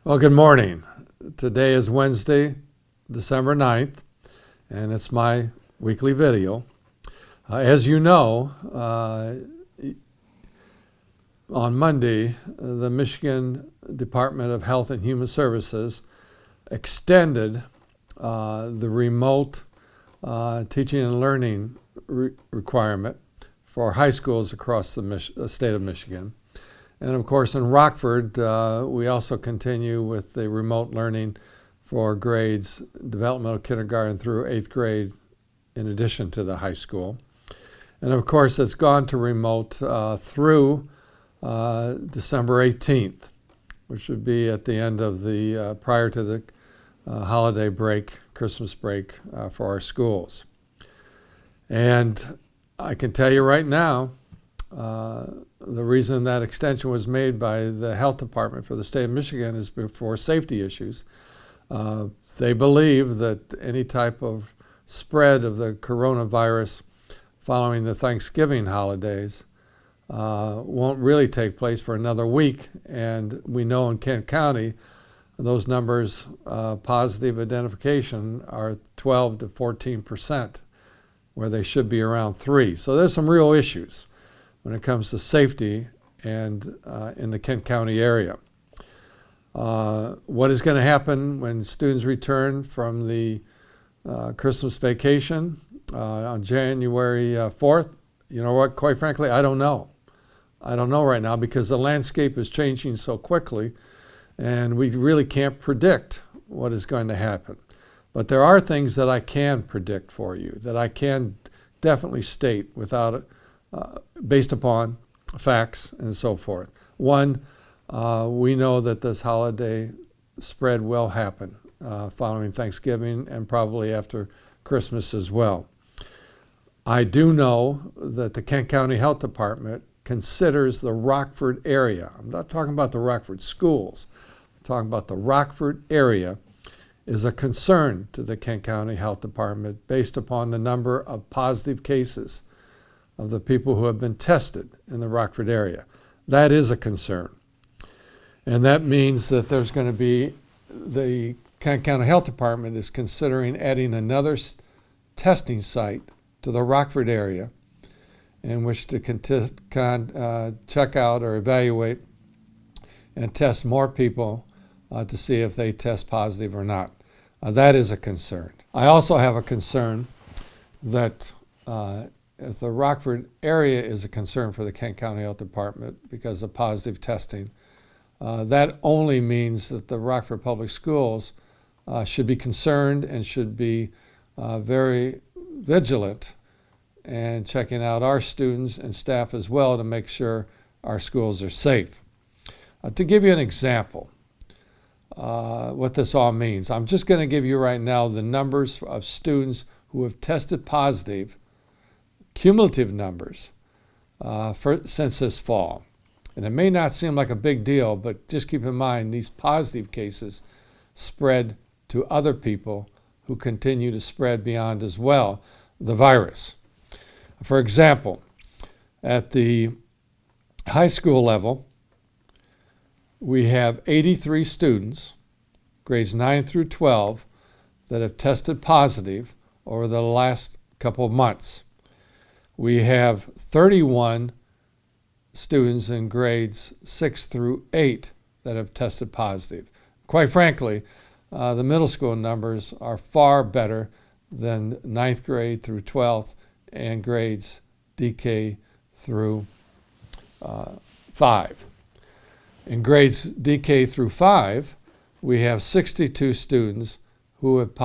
Well, good morning. Today is Wednesday, December 9th, and it's my weekly video. As you know, on Monday, the Michigan Department of Health and Human Services extended the remote teaching and learning requirement for high schools across the state of Michigan. And of course, in Rockford, we also continue with the remote learning for grades developmental kindergarten through 8th grade, in addition to the high school. And of course, it's gone to remote through December 18th, which would be at the end of the, prior to the holiday break, Christmas break for our schools. And I can tell you right now, the reason that extension was made by the health department for the state of Michigan is for safety issues. They believe that any type of spread of the coronavirus following the Thanksgiving holidays won't really take place for another week. And we know in Kent County, those numbers, positive identification, are 12 to 14%, where they should be around 3. So there's some real issues when it comes to safety and in the Kent County area. What is going to happen when students return from the Christmas vacation on January 4th? You know what, quite frankly, I don't know. I don't know right now because the landscape is changing so quickly and we really can't predict what is going to happen. But there are things that I can predict for you, that I can definitely state without based upon facts and so forth. One, we know that this holiday spread will happen following Thanksgiving and probably after Christmas as well. I do know that the Kent County Health Department considers the Rockford area, I'm not talking about the Rockford schools, I'm talking about the Rockford area, is a concern to the Kent County Health Department based upon the number of positive cases of the people who have been tested in the Rockford area. That is a concern. And that means that there's going to be, the Kent County Health Department is considering adding another testing site to the Rockford area in which to check out or evaluate and test more people to see if they test positive or not. That is a concern. I also have a concern that if the Rockford area is a concern for the Kent County Health Department because of positive testing, that only means that the Rockford Public Schools should be concerned and should be very vigilant and checking out our students and staff as well to make sure our schools are safe. To give you an example, what this all means, I'm just going to give you right now the numbers of students who have tested positive, cumulative numbers since this fall. And it may not seem like a big deal, but just keep in mind these positive cases spread to other people who continue to spread beyond as well the virus. For example, at the high school level, we have 83 students, grades 9 through 12, that have tested positive over the last couple of months. We have 31 students in grades 6 through 8 that have tested positive. Quite frankly, the middle school numbers are far better than 9th grade through 12th and grades DK through 5. In grades DK through 5, we have 62 students who have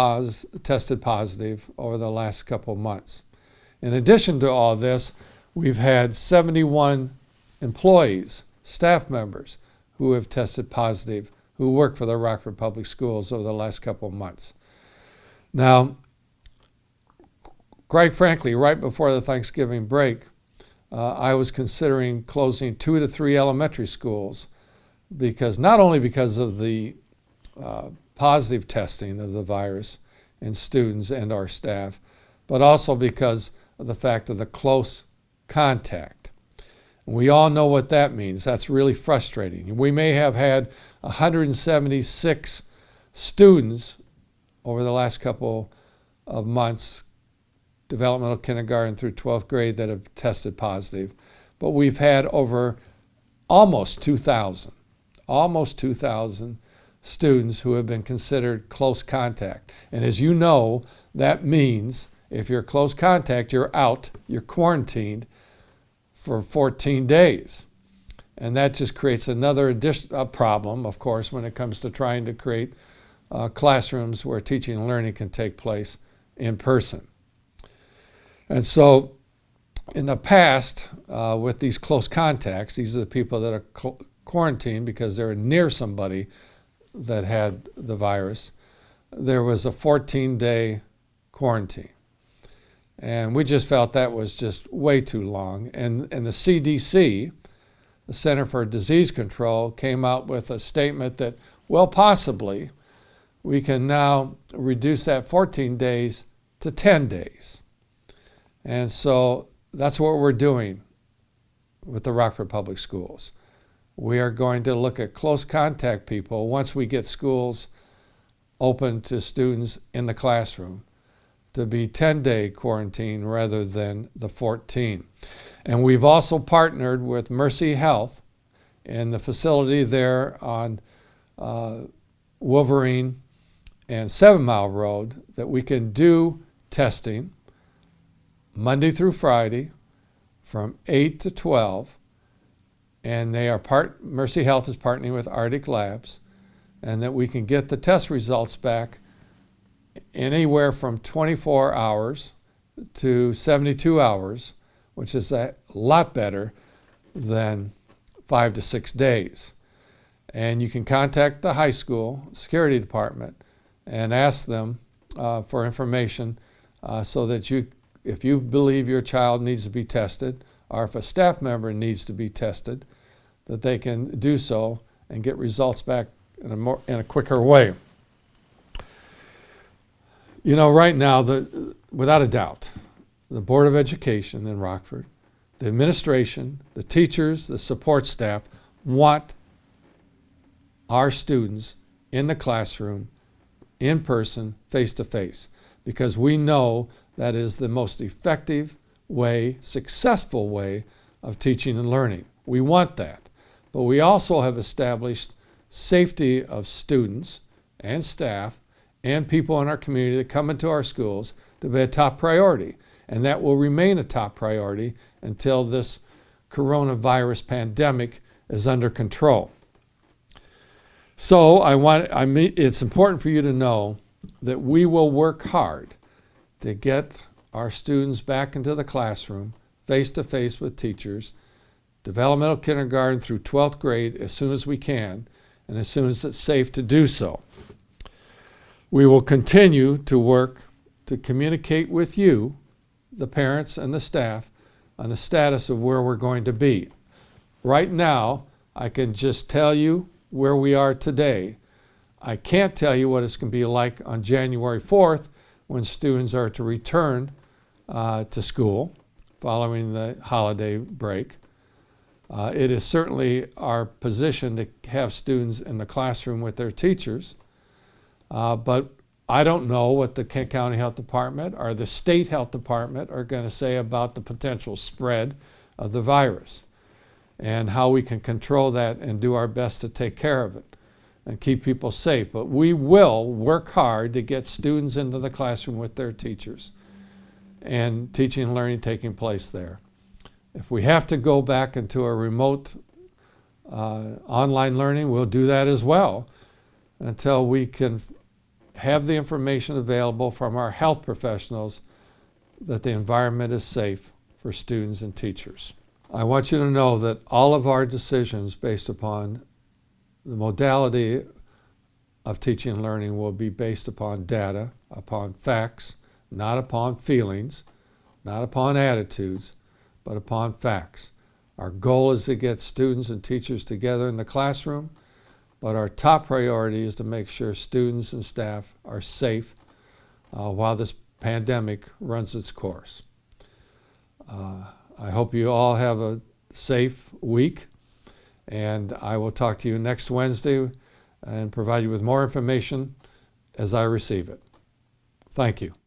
tested positive over the last couple months. In addition to all this, we've had 71 employees, staff members, who have tested positive, who work for the Rockford Public Schools over the last couple of months. Now, quite frankly, right before the Thanksgiving break, I was considering closing 2 to 3 elementary schools because not only because of the positive testing of the virus in students and our staff, but also because of the fact of the close contact. We all know what that means. That's really frustrating. We may have had 176 students over the last couple of months, developmental kindergarten through 12th grade, that have tested positive. But we've had over almost 2,000 students who have been considered close contact. And as you know, that means if you're close contact, you're out, you're quarantined for 14 days. And that just creates another problem, of course, when it comes to trying to create classrooms where teaching and learning can take place in person. And so in the past, with these close contacts, these are the people that are quarantined because they're near somebody that had the virus, there was a 14-day quarantine. And we just felt that was just way too long. And the CDC, the Center for Disease Control, came out with a statement that, well, possibly we can now reduce that 14 days to 10 days. And so that's what we're doing with the Rockford Public Schools. We are going to look at close contact people once we get schools open to students in the classroom to be 10-day quarantine rather than the 14. And we've also partnered with Mercy Health in the facility there on Wolverine and 7 Mile Road that we can do testing Monday through Friday from 8 to 12. And Mercy Health is partnering with Arctic Labs, and that we can get the test results back anywhere from 24 hours to 72 hours, which is a lot better than 5 to 6 days. And you can contact the high school security department and ask them for information so that if you believe your child needs to be tested, or if a staff member needs to be tested, that they can do so and get results back in a quicker way. You know, right now, without a doubt, the Board of Education in Rockford, the administration, the teachers, the support staff want our students in the classroom, in person, face-to-face, because we know that is the most effective way, successful way of teaching and learning. We want that. But we also have established safety of students and staff and people in our community that come into our schools to be a top priority. And that will remain a top priority until this coronavirus pandemic is under control. So it's important for you to know that we will work hard to get our students back into the classroom, face-to-face with teachers, developmental kindergarten through 12th grade as soon as we can, and as soon as it's safe to do so. We will continue to work to communicate with you, the parents and the staff, on the status of where we're going to be. Right now, I can just tell you where we are today. I can't tell you what it's going to be like on January 4th when students are to return to school following the holiday break. It is certainly our position to have students in the classroom with their teachers, but I don't know what the Kent County Health Department or the State Health Department are going to say about the potential spread of the virus and how we can control that and do our best to take care of it and keep people safe. But we will work hard to get students into the classroom with their teachers and teaching and learning taking place there. If we have to go back into a remote online learning, we'll do that as well until we can have the information available from our health professionals that the environment is safe for students and teachers. I want you to know that all of our decisions based upon the modality of teaching and learning will be based upon data, upon facts, not upon feelings, not upon attitudes, but upon facts. Our goal is to get students and teachers together in the classroom, but our top priority is to make sure students and staff are safe while this pandemic runs its course. I hope you all have safe week. And I will talk to you next Wednesday and provide you with more information as I receive it. Thank you.